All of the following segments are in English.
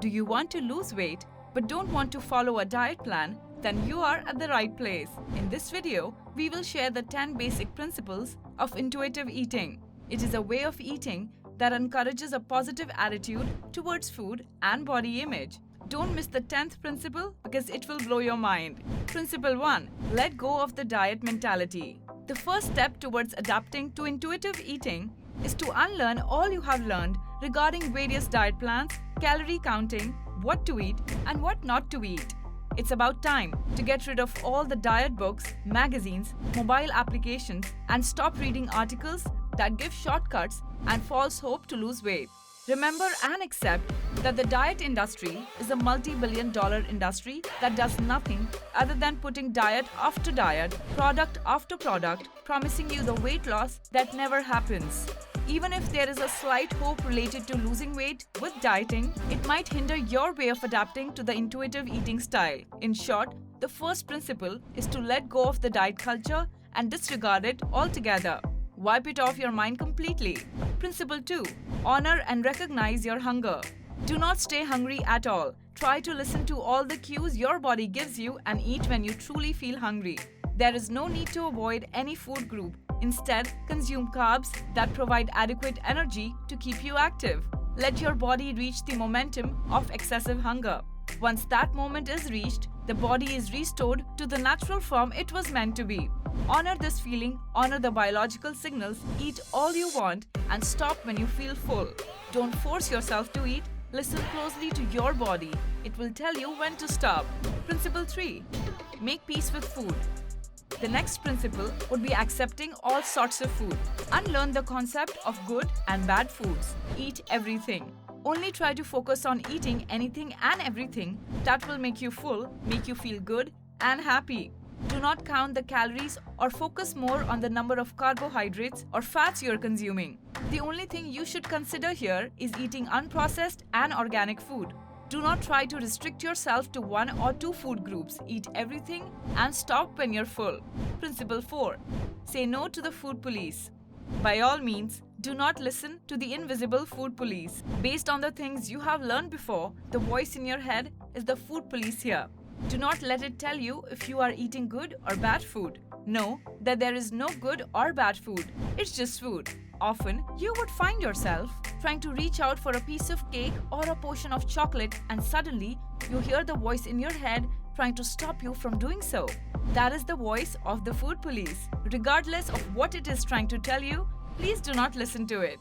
Do you want to lose weight but don't want to follow a diet plan? Then you are at the right place. In this video, we will share the 10 basic principles of intuitive eating. It is a way of eating that encourages a positive attitude towards food and body image. Don't miss the 10th principle because it will blow your mind. Principle 1. Let go of the diet mentality. The first step towards adapting to intuitive eating is to unlearn all you have learned regarding various diet plans, calorie counting, what to eat and what not to eat. It's about time to get rid of all the diet books, magazines, mobile applications, and stop reading articles that give shortcuts and false hope to lose weight. Remember and accept that the diet industry is a multi-billion-dollar industry that does nothing other than putting diet after diet, product after product, promising you the weight loss that never happens. Even if there is a slight hope related to losing weight with dieting, it might hinder your way of adapting to the intuitive eating style. In short, the first principle is to let go of the diet culture and disregard it altogether. Wipe it off your mind completely. Principle 2. Honor and recognize your hunger. Do not stay hungry at all. Try to listen to all the cues your body gives you and eat when you truly feel hungry. There is no need to avoid any food group. Instead, consume carbs that provide adequate energy to keep you active. Let your body reach the momentum of excessive hunger. Once that moment is reached, the body is restored to the natural form it was meant to be. Honor this feeling, honor the biological signals, eat all you want, and stop when you feel full. Don't force yourself to eat, listen closely to your body. It will tell you when to stop. Principle 3. Make peace with food. The next principle would be accepting all sorts of food. Unlearn the concept of good and bad foods. Eat everything. Only try to focus on eating anything and everything that will make you full, make you feel good and happy. Do not count the calories or focus more on the number of carbohydrates or fats you are consuming. The only thing you should consider here is eating unprocessed and organic food. Do not try to restrict yourself to one or two food groups. Eat everything and stop when you're full. Principle 4. Say no to the food police. By all means, do not listen to the invisible food police. Based on the things you have learned before, the voice in your head is the food police here. Do not let it tell you if you are eating good or bad food. Know that there is no good or bad food. It's just food. Often, you would find yourself trying to reach out for a piece of cake or a portion of chocolate, and suddenly you hear the voice in your head trying to stop you from doing so. That is the voice of the food police. Regardless of what it is trying to tell you, please do not listen to it.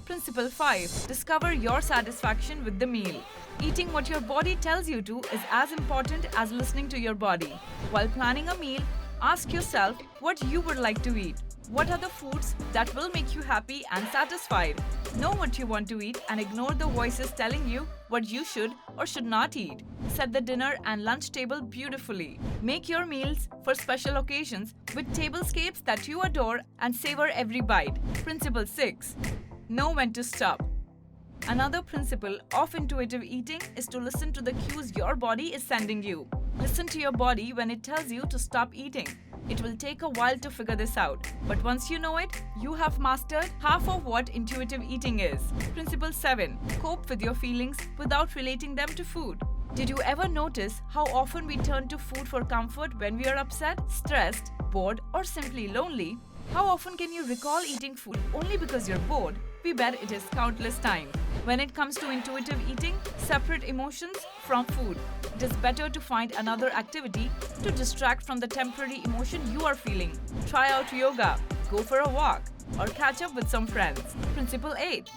Principle 5. Discover your satisfaction with the meal. Eating what your body tells you to is as important as listening to your body. While planning a meal, ask yourself what you would like to eat. What are the foods that will make you happy and satisfied? Know what you want to eat and ignore the voices telling you what you should or should not eat. Set the dinner and lunch table beautifully. Make your meals for special occasions with tablescapes that you adore and savor every bite. Principle 6. Know when to stop. Another principle of intuitive eating is to listen to the cues your body is sending you. Listen to your body when it tells you to stop eating. It will take a while to figure this out, but once you know it, you have mastered half of what intuitive eating is. Principle 7. Cope with your feelings without relating them to food. Did you ever notice how often we turn to food for comfort when we are upset, stressed, bored, or simply lonely? How often can you recall eating food only because you're bored? We bet it is countless times. When it comes to intuitive eating, separate emotions from food. It is better to find another activity to distract from the temporary emotion you are feeling. Try out yoga, go for a walk, or catch up with some friends. Principle 8.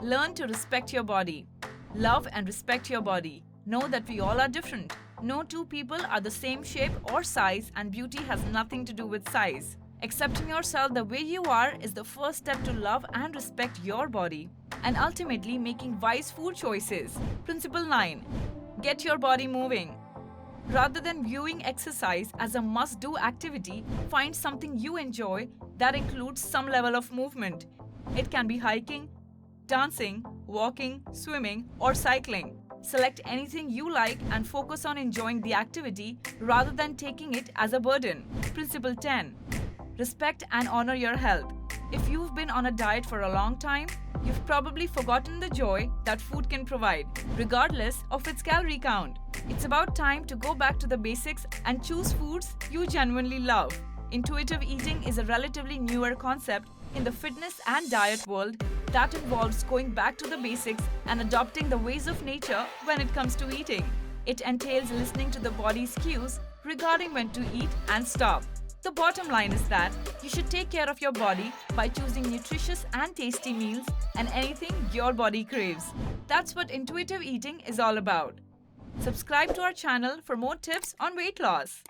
Learn to respect your body. Love and respect your body. Know that we all are different. No two people are the same shape or size, and beauty has nothing to do with size. Accepting yourself the way you are is the first step to love and respect your body, and ultimately making wise food choices. Principle 9. Get your body moving. Rather than viewing exercise as a must-do activity, find something you enjoy that includes some level of movement. It can be hiking, dancing, walking, swimming, or cycling. Select anything you like and focus on enjoying the activity rather than taking it as a burden. Principle 10. Respect and honor your health. If you've been on a diet for a long time, you've probably forgotten the joy that food can provide, regardless of its calorie count. It's about time to go back to the basics and choose foods you genuinely love. Intuitive eating is a relatively newer concept in the fitness and diet world that involves going back to the basics and adopting the ways of nature when it comes to eating. It entails listening to the body's cues regarding when to eat and stop. The bottom line is that you should take care of your body by choosing nutritious and tasty meals and anything your body craves. That's what intuitive eating is all about. Subscribe to our channel for more tips on weight loss.